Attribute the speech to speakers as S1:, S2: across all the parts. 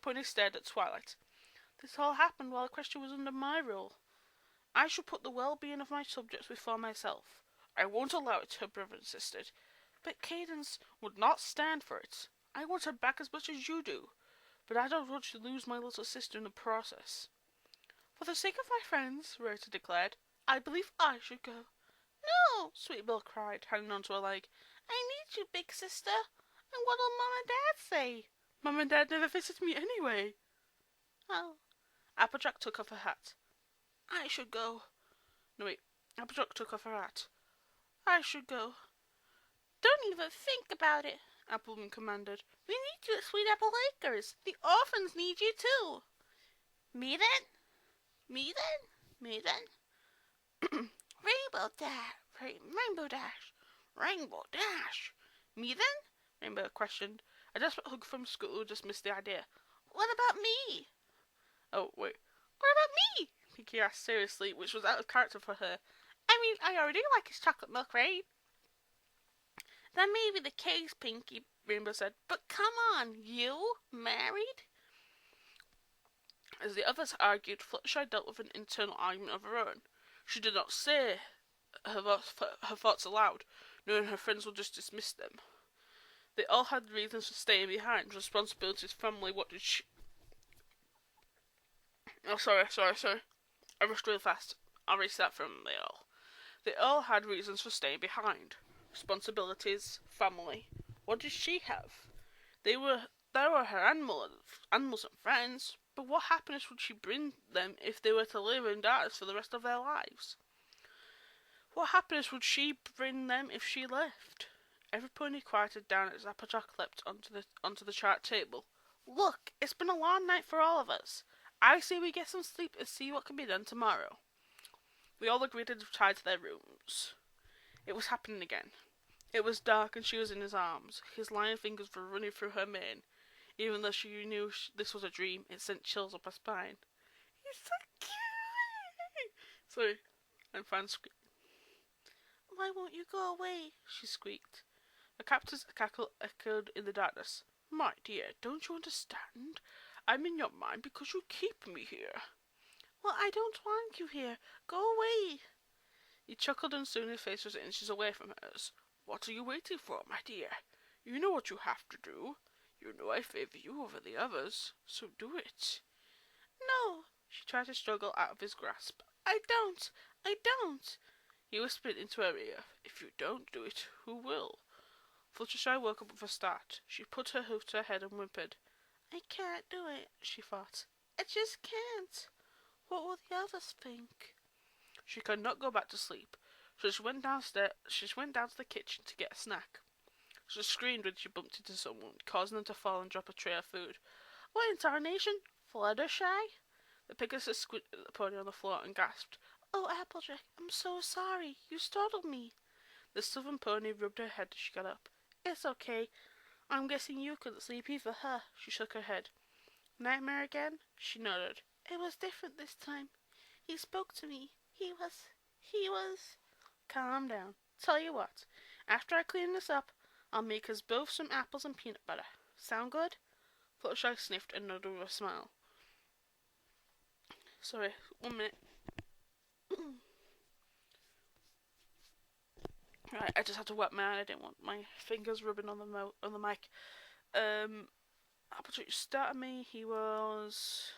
S1: pony stared at Twilight. This all happened while Equestria was under my rule. I should put the well-being of my subjects before myself. I won't allow it, her brother insisted. But Cadence would not stand for it. I want her back as much as you do, but I don't want to lose my little sister in the process. For the sake of my friends, Rota declared, I believe I should go. No, Sweet Bill cried, hanging onto her leg. I need you, big sister. And what'll Mum and Dad say? Mum and Dad never visited me anyway. Oh. Applejack took off her hat. I should go. No, wait. Applejack took off her hat. I should go. Don't even think about it, Appleman commanded. We need you at Sweet Apple Acres. The orphans need you too. Me then? Me then? Me then? Rainbow Dash. Rainbow Dash. Me then? Rainbow questioned. A desperate hug from Scootaloo dismissed the idea. What about me? Oh, wait. What about me? Pinky asked seriously, which was out of character for her. I mean, I already like his chocolate milk, right? That may be the case, Pinky, Rainbow said. But come on, you? Married? As the others argued, Fluttershy dealt with an internal argument of her own. She did not say her thoughts aloud, knowing her friends would just dismiss them. They all had reasons for staying behind. Responsibilities, family, what did she... Oh, sorry. I rushed really fast. I'll erase that from they all. They all had reasons for staying behind. Responsibilities, family. What did she have? There were her animals and friends, but what happiness would she bring them if they were to live in darkness for the rest of their lives? What happiness would she bring them if she left? Every pony quieted down as Applejack leapt onto the chart table. Look, it's been a long night for all of us. I say we get some sleep and see what can be done tomorrow. We all agreed to retire to their rooms. It was happening again. It was dark and she was in his arms. His lion fingers were running through her mane. Even though she knew this was a dream, it sent chills up her spine. He's so cute! Sorry, I'm fine squeaking. Why won't you go away? She squeaked. The captain's cackle echoed in the darkness. My dear, don't you understand? I'm in your mind because you keep me here. Well, I don't want you here. Go away. He chuckled and soon his face was inches away from hers. What are you waiting for, my dear? You know what you have to do. You know I favor you over the others, so do it. No, she tried to struggle out of his grasp. I don't. He whispered into her ear. If you don't do it, who will? Fluttershy woke up with a start. She put her hoof to her head and whimpered. I can't do it, she thought. I just can't. What will the others think? She could not go back to sleep, so she went downstairs. She went down to the kitchen to get a snack. She screamed when she bumped into someone, causing them to fall and drop a tray of food. What in tarnation? Fluttershy? The Pegasus squinted at the pony on the floor and gasped. Oh, Applejack, I'm so sorry. You startled me. The southern pony rubbed her head as she got up. It's okay. I'm guessing you couldn't sleep either, huh? She shook her head. Nightmare again? She nodded. It was different this time. He spoke to me. He was... Calm down. Tell you what. After I clean this up, I'll make us both some apples and peanut butter. Sound good? Fluttershy sniffed and nodded with a smile. Sorry, 1 minute. Right, I just had to wet my eye. I didn't want my fingers rubbing on the mic. Applejack started me. He was...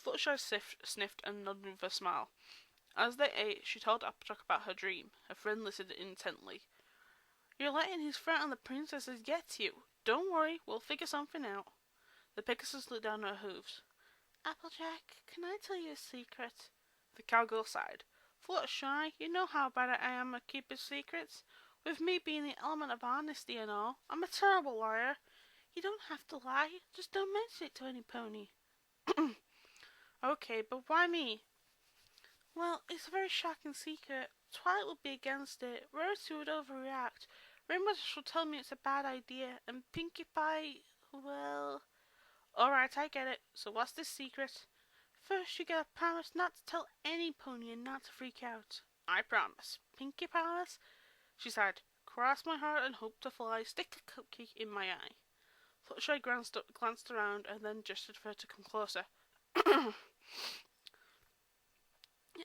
S1: Fluttershy sniffed and nodded with a smile. As they ate, she told Applejack about her dream. Her friend listened intently. You're letting his threat on the princesses get to you. Don't worry, we'll figure something out. The Pegasus looked down her hooves. Applejack, can I tell you a secret? The cowgirl sighed. Fluttershy, you know how bad I am at keeping secrets. With me being the element of honesty and all, I'm a terrible liar. You don't have to lie, just don't mention it to any pony. Okay, but why me? Well, it's a very shocking secret. Twilight would be against it. Rarity would overreact. Rainbow Dash will tell me it's a bad idea. And Pinkie Pie, well... Alright, I get it. So what's this secret? First, you gotta promise not to tell any pony and not to freak out. I promise. Pinkie promise? She sighed. cross my heart and hope to fly, stick a cupcake in my eye. Fluttershy glanced around and then gestured for her to come closer.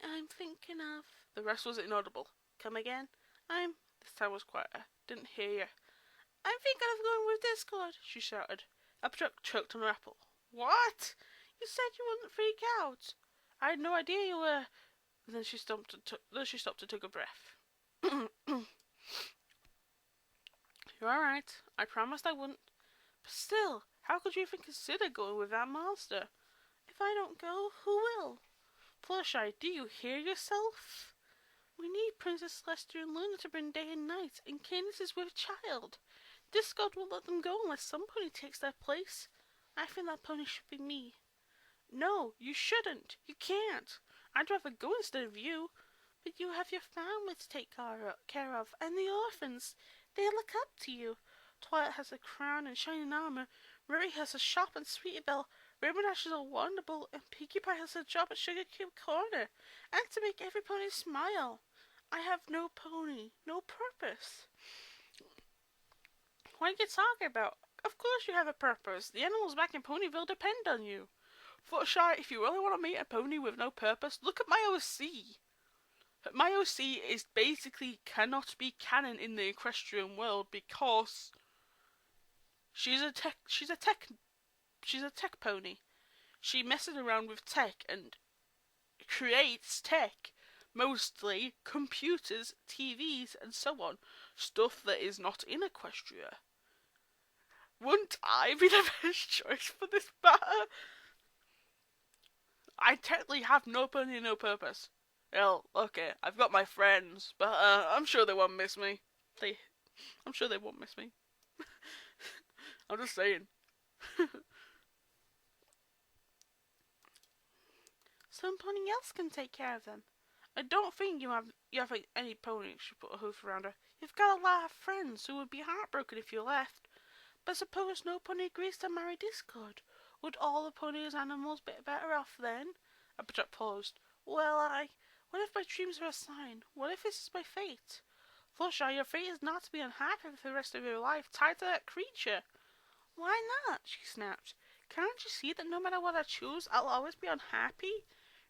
S1: I'm thinking of... The rest was inaudible. Come again? This time was quieter. Didn't hear you. I'm thinking of going with Discord, she shouted. Applejack choked on her apple. What? You said you wouldn't freak out. I had no idea you were... Then she stopped and took a breath. You're alright. I promised I wouldn't. But still, how could you even consider going with that monster? If I don't go, who will? Fluttershy, do you hear yourself? We need Princess Celestia and Luna to bring day and night, and Candace is with child. Discord won't let them go unless some pony takes their place. I think that pony should be me. No, you shouldn't. You can't. I'd rather go instead of you. But you have your family to take care of, and the orphans. They look up to you. Twilight has a crown and shining armor. Ruri has a shop and Sweetie Belle. Rainbow Dash is a wonderful, and Pinkie Pie has a job at Sugar Cube Corner. And to make every pony smile. I have no pony, no purpose. What are you talking about? Of course you have a purpose. The animals back in Ponyville depend on you. Fluttershy, if you really want to meet a pony with no purpose, look at my OC. My OC is basically cannot be canon in the equestrian world because she's a tech pony. She messes around with tech and creates tech, mostly computers, TVs, and so on. Stuff that is not in Equestria. Wouldn't I be the best choice for this matter? I technically have no pony, no purpose. Well, okay, I've got my friends, but I'm sure they won't miss me. I'm sure they won't miss me. I'm just saying. Some pony else can take care of them. I don't think you have any ponies. She put a hoof around her. You've got a lot of friends who would be heartbroken if you left. But suppose no pony agrees to marry Discord. Would all the ponies' animals be better off then? Applejack paused. What if my dreams are a sign? What if this is my fate? Fluttershy, your fate is not to be unhappy for the rest of your life tied to that creature. Why not? She snapped. Can't you see that no matter what I choose, I'll always be unhappy?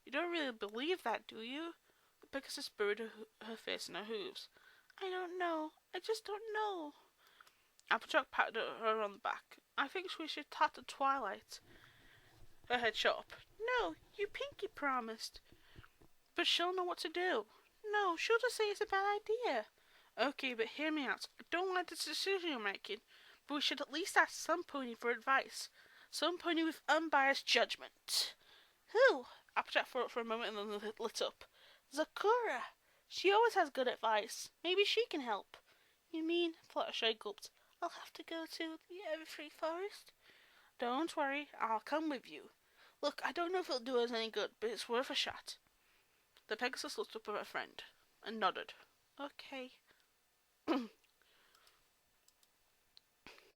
S1: You don't really believe that, do you? The Pegasus buried her face in her hooves. I don't know. I just don't know. Applejack patted her on the back. I think we should talk to Twilight. Her head shot up. No, you Pinkie promised. But she'll know what to do. No, she'll just say it's a bad idea. Okay, but hear me out. I don't like the decision you're making, but we should at least ask some pony for advice. Some pony with unbiased judgment. Who? Applejack thought for a moment and then lit up. Zecora. She always has good advice. Maybe she can help. You mean? Fluttershy gulped. I'll have to go to the Everfree Forest? Don't worry, I'll come with you. Look, I don't know if it'll do us any good, but it's worth a shot. The Pegasus looked up at her friend and nodded. Okay.